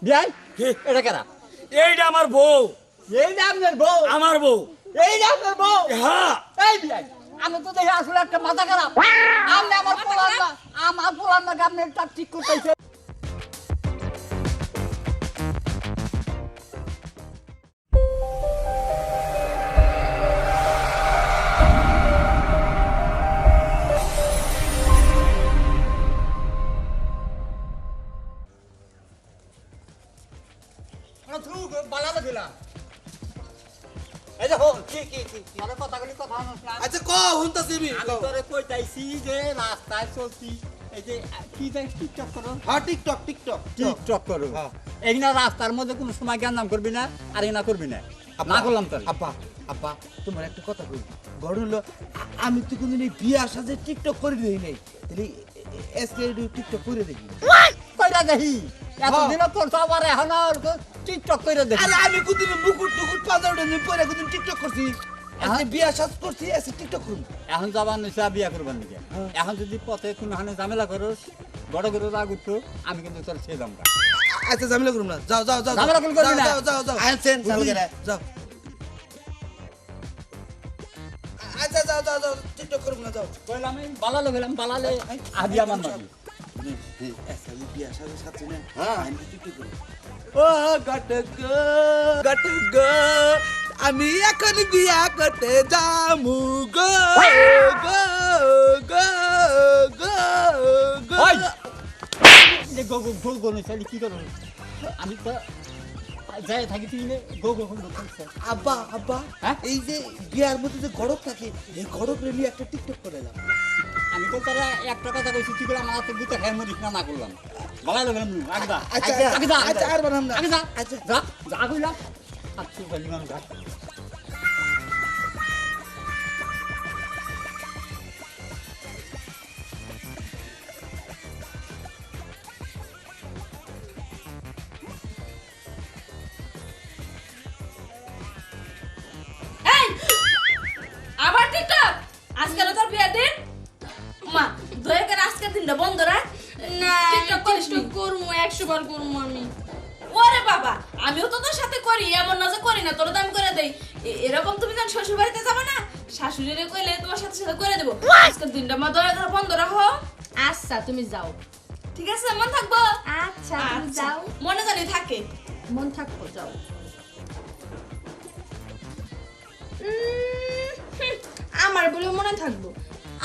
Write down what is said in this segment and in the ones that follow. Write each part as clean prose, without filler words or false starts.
বিয়াই কি? এটা কেনা এইটা আমার বউ, এইটা আপনার বউ আমার বউ। এইটা আপনার বউ হ্যাঁ, এই বিয়াই আমি তো দেখি আসলে একটা মাথা খারাপ আপনি আমার পোলার না আপনি একটা ঠিক করতেছে বালানো দিলাম এই যে হোক কি মানে কথাগুলি কথা না আচ্ছা ক হুনতাছি আমি আমি তোরে কইতাইছি যে রাস্তায় চলছি এই যে কি দেখ টিকটক করো হ্যাঁ টিকটক টিকটক টিকটক করো হ্যাঁ। এইনা রাস্তার মধ্যে কোনো সময় জ্ঞান নাম করবি না আর এনা করবি না না করলাম তোর আব্বা আব্বা তোমার একটা কথা কই গড় হলো আমি তো কোনদিন এই বিয়ে সাজে টিকটক করে দেই নাই তাহলে এসকে টিকটক করে দেখি কইরা দেখি এতদিন তোর সবার এখন টিকটক কইরা দেখি আরে আমি কোনদিন মুকুট টুকুট পাজাউডে নি পরে কোনদিন টিকটক করছি আজকে বিয়ে সাজ করছি এসে টিকটক করব এখন যাবার নিচা বিয়া করবার নিকে এখন যদি পথে কোনো হানে ঝামেলা করস বড় করে রাগ উঠতো আমি কিন্তু তোর ছেড়ে দাম আচ্ছা ঝামেলা করব না যাও যাও যাও ঝামেলা করবি না। যাও আছেন চালগেরা যাও আচ্ছা যাও যাও যাও টিকটক করব না যাও কইলাম আমি বালালো গেলাম বালালে আবি আমার নাকি এসে আমি বিয়ে সাজে সাথে না হ্যাঁ আমি টিকটক করব ও গটগ আমি এখন বিয়া করতে যামু গো গো গো গো গো ওই যে গো গো গো গো নইছালি কি করব আমি তো যাই থাকি তুই নে গো গো গো করছ আব্বা আব্বা হ্যাঁ? এই যে বিয়ার মধ্যে যে গড়ক থাকে এই গড়ক রে নিয়ে একটা টিকটক করে দাও আমি তো তারা একটা কথা কইছি কি করে আমার হাতে গুতা খাই মরিস না করলাম বালালো গেলাম আগে যা আচ্ছা আগে যা আচ্ছা আর বানাম না আগে যা আচ্ছা যা যা কইলাম আচ্ছা বললাম যা এই আবার টিকটক আজকাল তোর বিয়ের দিন মা দয়া করে আজকের দিনটা বন্ধ রাখ না টিকটক করিস নি? টিকটক করবো 100 বার করবো আমি ওরে বাবা আমিও তো তোর সাথে করি এমন না যে করি না তোর দাম করে দেই এরকম তুমি যখন শ্বশুর বাড়িতে যাবে না শাশুড়িরে কইলে তোমার সাথে সাথে করে দেবো আজকের দিনটা মা দয়া করে বন্ধ রাখো আচ্ছা তুমি যাও ঠিক আছে মন থাকবো আচ্ছা তুমি আচ্ছা, যাও মনে জানি থাকে মন থাকবো যাও আমার বলে মনে থাকবো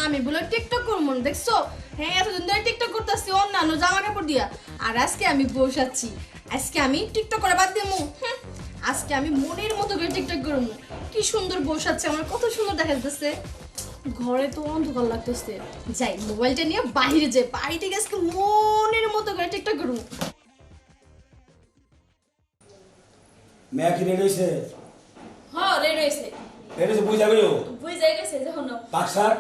আমি বলে টিকটক করবো না, দেখছো হ্যাঁ এতদিন ধরে টিকটক করতেছি অন্যান্য জামা কাপড় দিয়া আর আজকে আমি বসাচ্ছি আজকে আমি টিকটক করে বাদ দেবো আজকে আমি মনের মতো করে টিকটক করবো কি সুন্দর বসাচ্ছে আমার কত সুন্দর দেখা যাচ্ছে ঘরে তো অন্ধকার লাগতেছে যাই মোবাইলটা নিয়ে বাইরে যাই বাড়িতে গিয়ে আজকে মনের মতো করে টিকটক করবো মেয়া কি রেডি হয়েছে? হ্যাঁ রেডি হয়েছে রেডি হয়েছে, বুঝা গেল। বুঝে গেছে যখন বাক্সার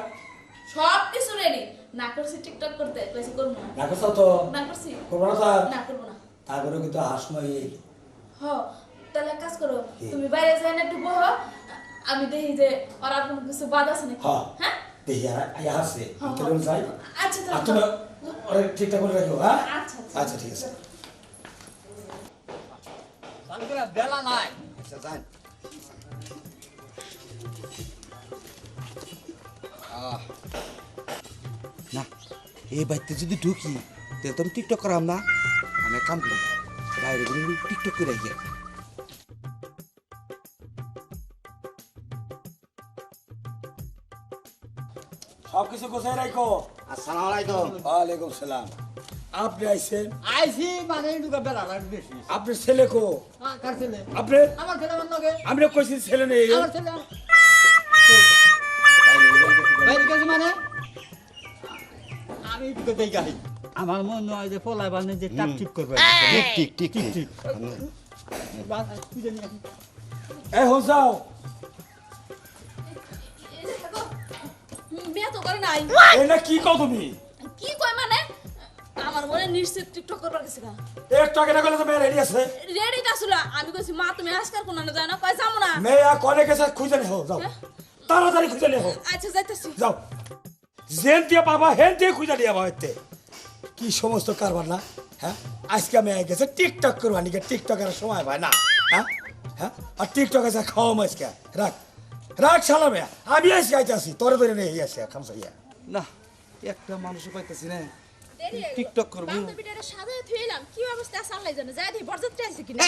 সব কিছু রেডি না করছি টিকটক করতে কইছি করবো না রাখছ তো না করছি করবো না তার না করবো না তারপরে কিন্তু হাসমা হ তাহলে এক কাজ করো কি? তুমি বাইরে যাই না একটু বহো আমি দেখি যে ওর আর কোনো কিছু বাদ আছে নাকি হ্যাঁ হ্যাঁ দেখি আয়া আসছে হ্যাঁ, কেমন যাই আচ্ছা আর তাহলে তুমি ওরা ঠিকঠাক করে রাখো হ্যাঁ আচ্ছা আচ্ছা আচ্ছা ঠিক আছে কালকে বেলা নাই আচ্ছা যান না এই বাড়িতে যদি ঢুকি তাহলে তো আমি টিকটক করাম না আমি এক কাম করি বাইরে গিয়ে টিকটক করে গিয়ে সব কিছু গোছাই রাখো। আসসালামু আলাইকুম ওয়ালাইকুম সালাম। আপনি আইছেন, আইছি মানে দুকা বেলা লাগ বেশি আপনার ছেলে কো? কার ছেলে আপনি আমার ছেলে আমার লগে আমরা কইছি ছেলে নেই। আমার ছেলে বাইরে গেছে মানে আমি দুটো দেখাই আমার মনে হয় যে পোলাই বানে যে টাক ঠিক করবে ঠিক ঠিক ঠিক ঠিক বাস খুঁজে নিয়ে আসি। এই হো যাও। এই যে থাকো বিয়ে তো করে নাই এই না কি কও তুমি? কি কয় মানে আমার মনে নিশ্চিত টিকটক করবার গেছে গা একটু আগে না করলে তো মেয়ে রেডি আছে। রেডি তো আসলে আমি কইছি মা তুমি আজকাল কোন না যায় না কয় যাবো না মেয়া কনে গেছে খুঁজে নেও যাও। তাড়াতাড়ি খুঁজে নেও আচ্ছা যাইতেছি যাও। যেন দিয়ে পাবা হেন দিয়ে খুঁজে নিয়ে আবার এতে কি সমস্ত কারবার না হ্যাঁ আজকে আমি গেছে টিকটক করবা নাকি টিকটকের সময় ভাই না হ্যাঁ হ্যাঁ আর টিকটক আছে খাওয়া আজকে রাখ রাখ শালা মেয়া আমি আজকে আইতে আসি তোরে ধরে নিয়ে আসি খামসাইয়া না একটা মানুষও পাইতেছি না টিকটক করবো বান্ধবীটারে সাজায় থুইলাম কি অবস্থা আছে আল্লাহ জানে যাই দেখি বরযাত্রী আছে কিনা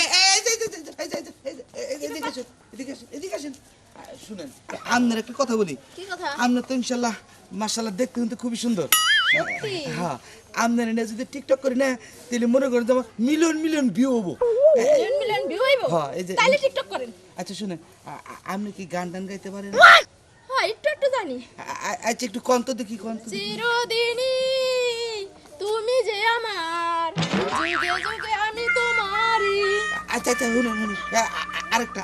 এদিকে আসেন শুনেন আপনার একটা কথা বলি কি কথা আপনার তো ইনশাল্লাহ মাশাল্লাহ দেখতে কিন্তু খুবই সুন্দর সত্যি হ্যাঁ আপনার এনে যদি টিকটক করি না তাহলে মনে করেন যে আমার মিলিয়ন মিলিয়ন ভিউ হবো মিলিয়ন মিলিয়ন ভিউ হইব হ্যাঁ, এই যে- তাইলে টিকটক করেন আচ্ছা শুনেন আপনি কি গান টান গাইতে পারেন হ্যাঁ একটু একটু জানি আচ্ছা একটু কন্ত দেখি কন্ত চিরদিনই তুমি যে আমার যুগে যুগে আমি তোমারই আচ্ছা আচ্ছা শুনুন শুনুন আরেকটা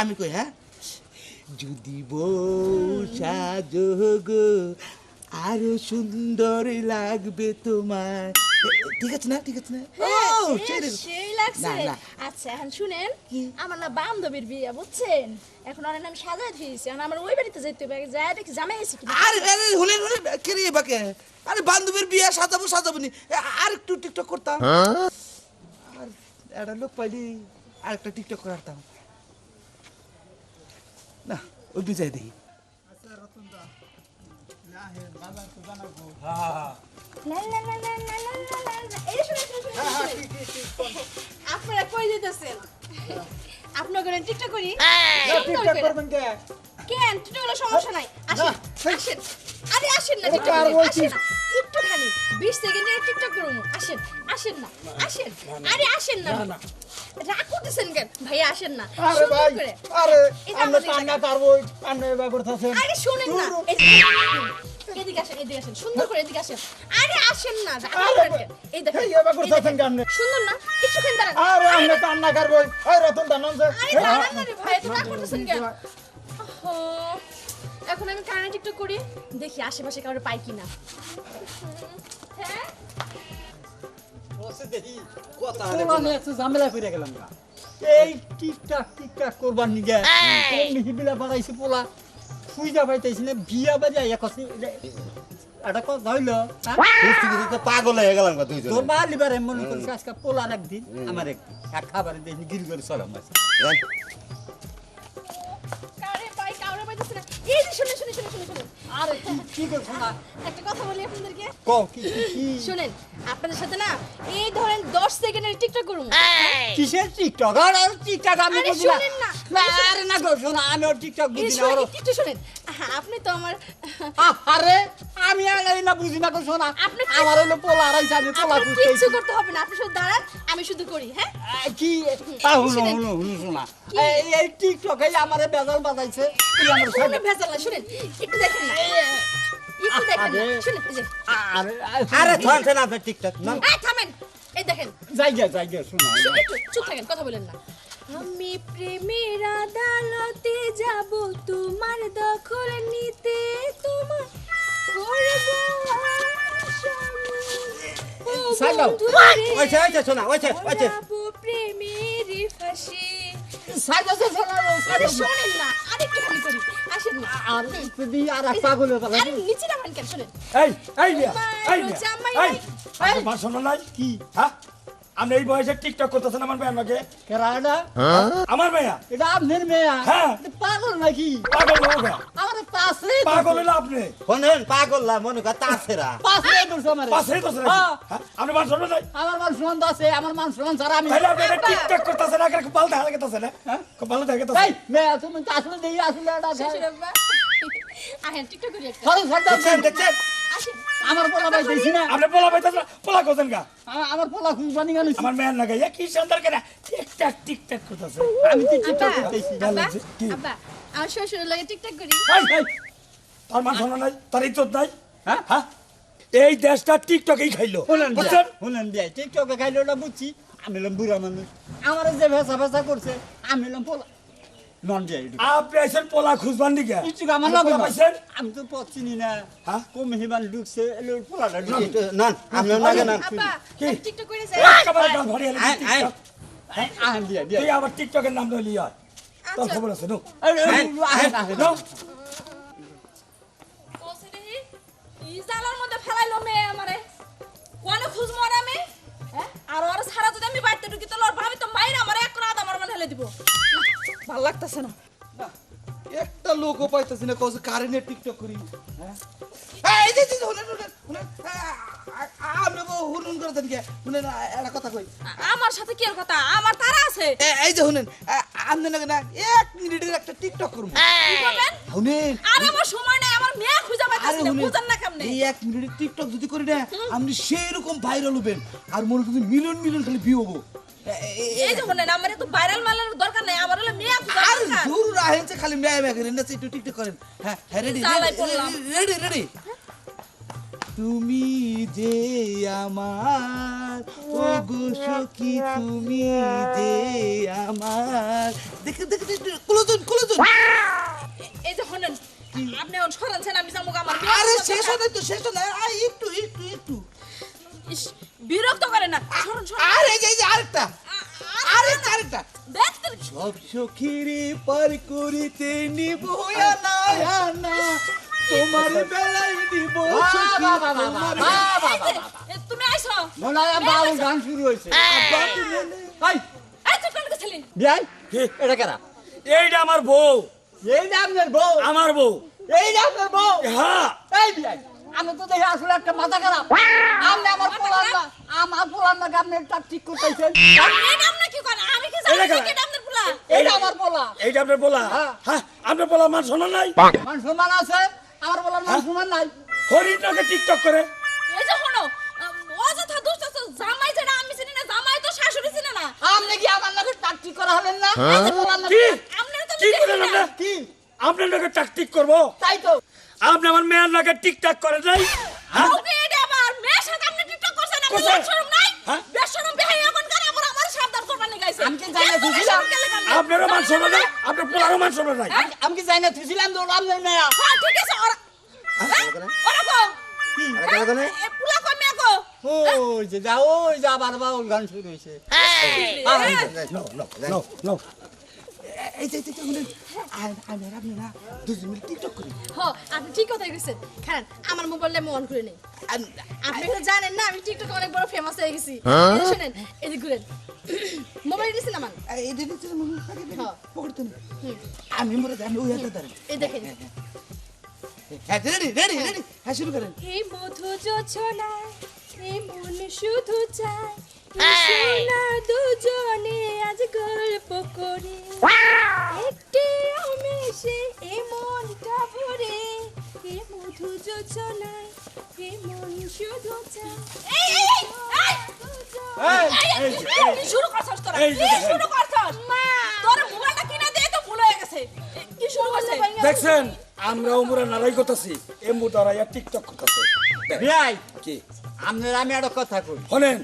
আমি কই হ্যাঁ যদি বউ সাজগো আরো সুন্দর লাগবে তোমার ঠিক আছে না ঠিক আছে না ও, সেই রে। সেই লাগছে না, না। আচ্ছা এখন শুনেন কি? আমার না বান্ধবীর বিয়ে বুঝছেন এখন অনেক আমি সাজায় দিয়েছি এখন আমার ওই বাড়িতে যেতে হবে যাই দেখি জামাই এসে কিনা আরে আরে হুলেন হুলেন কে রে বাকে আরে বান্ধবীর বিয়ে সাজাবো নি আর একটু টিকটক করতাম আর একটা লোক পাইলি আর একটা টিকটক করতাম না ওই বিজয় দেখি লা লা লা লা লা লা লা লা লা। এই শুনে, শুনে, শুনে, শুনে। আপনারা কই যেতেছেন আপনার করে টিকটক করি সুন্দর করে। কেন টিকটক হলে সমস্যা নাই আসেন আসেন আরে আসেন না টিকটক করি, আসেন একটুখানি 20 সেকেন্ডের টিকটক করুন আসেন আসেন না আসেন আরে আসেন না রাগ করতেছেন কেন ভাইয়া আসেন না আরে সুন্দর ভাই করে। আরে এই যে আমরা আমাদের কান্না জায়গা। করবো কান্না এবার করতেছেন আরে শুনেন না এই যে, এদিকে আসেন সুন্দর করে এদিকে আসেন আরে আসেন না রাগ করবেন কেন? এই দেখেন এই এবার করতেছেন এই দেখেন। কেন? সুন্দর না একটুখানি দাঁড়ান আরে আমরা কান্না করবো ওই রতন দানন যে আরে দাঁড়ান না রে ভাই এত রাগ করতেছেন কেন ওহো, এখন আমি কানে টিকটক করি দেখি আশেপাশে কাউরে পাই কিনা হ্যাঁ পোলা নিয়ে একটু ঝামেলা করে গেলাম না। এই টিকটাক করবার নিগে কোন মিহিবিলা বাড়াইছে পোলা ফুইজা পাইতেছি না বিয়া বাজা এক আছে এটা কথা হইলো পাগল হয়ে গেলাম গো দুইজন তোর মা লিবার এমন করছে আজকে পোলার একদিন আমার একদিন এক খাবারে দেখি গিল করে চলাম আছে কারে পাই কাউরে পাইতেছি না এই যে শুনে শুনে শুনে শুনে শুনে আরে কি করছ না একটা কথা বলি আপনাদেরকে কও কি শুনেন আপনাদের সাথে না এই ধরেন 10 সেকেন্ডের টিকটক করুন কিসের টিকটক আরে টিকটক আমি আরে বুঝি না শুনেন না। না আরে না গো শোনা আমি ওর টিকটক এই বুঝি না শুনেন ওর একটু শুনেন আপনি তো আমার আরে আমি আলাই না বুঝি না গো শোনা আপনি কি- আমার হলো পোলা আড়াইছে আমি পোলা আপনার খুঁজতেছি কিচ্ছু করতে হবে না আপনি শুধু দাঁড়ান আমি শুধু করি হ্যাঁ কি হলো শুনেন। শোনা এই টিকটকে আমারে বেজাল বাজাইছে এই আমার কোনো সামনে ভেজাল না শুনেন একটু দেখেন না একটু দেখেন না আরে। শুনেন এই যে আরে আরে থামছেন আপনি টিকটক না এই থামেন এই দেখেন জায়গা শোনা একটু চুপ থাকেন কথা বলেন না আমি প্রেমের আদালতে যাব তোমার দখল নিতে তোমার করব সাইডাও। ওইছে শোনা ওইছে প্রেমের ফাঁসি সাইডা আরে শোনেন না আরেকটু খালি করি আসেন না আর যদি আর এক পাগল হয়ে গেল আরে নিচে নামান কেন শোনেন এই মিয়া এই মিয়া জামাই এই আমার মা শোনো নাই কি হ্যাঁ আপনি এই বয়সে টিকটক করতেছেন আমার মেয়ের নাকি কেরাডা আমার মেয়া এটা আপনার মেয়া হ্যাঁ। এটা পাগল নাকি পাগল হোগা আমার পাশে পাগল হইলো আপনি শোনেন পাগল না মনে কর তাছেরা পাশে করছে আমার পাশেই তো হ্যাঁ। আপনি মা শোনো নাই আমার মান সম্মান আছে আমার মান সম্মান ছাড়া আমি তাহলে আপনি এটা টিকটক করতেছেন আগে খুব ভালো দেখা গেতেছে না খুব ভালো দেখা গেতেছে এই মেয়া তুমি তো আসলে দেই আসলে এটা শ্বশুর আব্বা আহেন টিকটক করি একটা সরে সরে দেখছেন দেখছেন আসেন আমার পোলা পাইতেছি না আপনি পোলা পাইতেছেন পোলা কোথান গা আমার পোলা খুব বানি গানি আমার মেয়ের নাকি কি সুন্দর করে টিকটক করতেছে আমি তো টিকটক আব্বা করতেছি আব্বা কি? আব্বা আমার শ্বশুর লাগে টিকটক করি এই তার মা শোনো নাই তার ইজ্জত নাই হ্যাঁ হ্যাঁ এই দেশটা টিকটকেই খাইলো শুনেন বুঝছেন শুনেন দিয়ে টিকটকে খাইলে ওটা বুঝছি আমি এলাম বুড়া মানুষ আমার যে ভেসা করছে আমি এলাম পোলা নন দিয়ে আপনি আইসেন পোলা খুঁজবার দিকে কিছু আমার লাগে না। পাইছেন আমি তো পচিনি না হ্যাঁ? কম হিমান ঢুকছে এলো পোলাটা ঢুকে না আপনার লাগে না আব্বা কি? আমি টিকটক করে যাই একেবারে গাল ভরে এলি আয়, আয়। টিকটক। আহেন দিয়া দিয়া তুই আবার টিকটকের নাম লইলি আর তোর আচ্ছা খবর আছে নো আহেন নো ই জালার মধ্যে ফেলাইলো মেয়ে আমারে কোনে খুঁজবো আর আমি হ্যাঁ আর ওর সারা যদি আমি বাড়িতে ঢুকি তাহলে ওর ভাবি তো মাইরা আমার এক রাত আমার মনে হেলে দিব ভালো লাগতেছে না একটা লোকও পাইতেছি না কত কারেন্টে টিকটক করি হ্যাঁ এই যে শুনেন শুনেন শুনেন আপনি হুনুন করে দেন কে শুনেন একটা কথা কই আমার সাথে কি আর কথা আমার তারা আছে এই যে শুনেন আপনি না 1 মিনিটের একটা টিকটক করব কি করবেন শুনেন আর আমার সময় নাই আমার মেয়ে খুঁজে পাইতাছি না বুঝেন না কেমনে এই 1 মিনিটের টিকটক যদি করি না আপনি সেই রকম ভাইরাল হবেন আর মনে করুন মিলিয়ন মিলিয়ন খালি ভিউ হবো এই যে শুনেন আমার তো ভাইরাল মালের দরকার নাই আমার হলো মেয়ে খুঁজে আর দরকার দূর রাহেন যে খালি মেয়ে মেয়ে করেন না একটু টিকটক করেন হ্যাঁ রেডি জ্বালায় পড়লাম। রেডি রেডি তুমি যে আমার ও গো সখী তুমি যে আমার দেখে দেখে কুলজন এই যে শুনেন আপনি ওন সরানছেন আমি যাবো আমার মেয়ে আরে খুঁজে শেষ দরকার। হয় তো শেষ হয় আই একটু ইস, বিরক্ত করে না সরুন সরুন আরে এই যে আরেকটা আরেকটা দেখতে সব সখীরে পার করিতে নিব না তোমার বেলায় নিব সখী তোমার তুমি আইছো মনে হয় বাউল গান শুরু হয়েছে ভাই এই চুপ করে গেছিলি বিয়াই কি? এটা কারা এইটা আমার বউ এই যে আপনার বউ আমার বউ এই যে আপনার বউ হ্যাঁ এই বিয়াই আমি তো দেখি আসলে একটা মাথা খারাপ আপনি আমার পোলার না আপনি একটা ঠিক করতেছেন এই নাম না কি করে আমি কি জানি এটা কারা? কি নাম পুলা এইটা আমার পোলা এইটা আপনার বলা হ্যাঁ। হ্যাঁ আপনার বলা মান শোনা নাই মান সম্মান আছে আমার পোলার মান সম্মান নাই হরিণটাকে টিকটক করে এই যে শোনো অযথা দুষ্ট আছে জামাই যেটা আমি চিনি না জামাই তো শাশুড়ি চিনি না আপনি কি আমার নাকি টাকটি করা হলেন না আমার পোলার নাকি- কি আপনারা তো কি করেন দেখি না। আপনি কি আপনার নাকি টাকটিক করবো তাই তো আপনি আমার মেয়ের নাকি টিকটক করে নাই হ্যাঁ? ওকে এটা আবার মেয়ের সাথে আপনি টিকটক করছেন আপনি করছে? লজ্জা শরম নাই হ্যাঁ? বেশরম বেহাই এখন কেন আবার আমার সাবধান করবার নিয়ে গাইছে আমি কি জানি না, বুঝিলাম। আপনারও মান শোনা নাই আপনার পোলারও মান শোনা নাই আমি কি জানি না তুছিলাম তো আপনার মেয়া হ্যাঁ ঠিক আছে ওরা ওরা কো এ পুলা কো মেয়ে কো ওই যে যা ওই যে আবার বাউল গান শুরু হয়েছে নো এই যে শুনেন আমি আর আপনি না দুজন মিলে টিকটক করি হ আপনি ঠিক কথাই কইছেন খান আমার মোবাইলটা আমি অন করে নেই আপনি তো জানেন না আমি টিকটকে অনেক বড় ফেমাস হয়ে গেছি এই যে শুনেন এদিকে ঘুরেন মোবাইল দিছেন আমার এই দিন হ্যাঁ। পকড়তে না আমি মরে জানি ওই হাতে দাঁড়ান এই দেখেন হ্যাঁ রেডি হ্যাঁ শুরু করেন হে মধু যোছনা হে মন শুধু চায় সোনা দুজনে আজ গল্প করি একটি আমেশে এ মনটা ভরে হে মধু যোছনায় হে মন শুধু চায় কি শুরু করছস তোরা এই যে কি দেখেন। শুরু করছস মা তোর মোবাইলটা কিনা দিয়ে তো ভুল হয়ে গেছে কি শুরু করছে দেখছেন আমরা উমরা নারাই করতেছি এমবু দ্বারা টিকটক করতেছে বিয়াই কি আপনার আমি একটা কথা কই শোনেন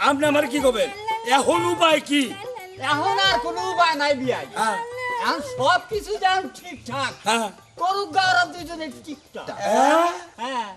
আপনি আমার কি করবেন এখন উপায় কি এখন আর কোনো উপায় নাই বিয়াই হ্যাঁ এখন সব কিছু যেন ঠিকঠাক হ্যাঁ করুক গাওয়ারা দুজনে ঠিকঠাক হ্যাঁ হ্যাঁ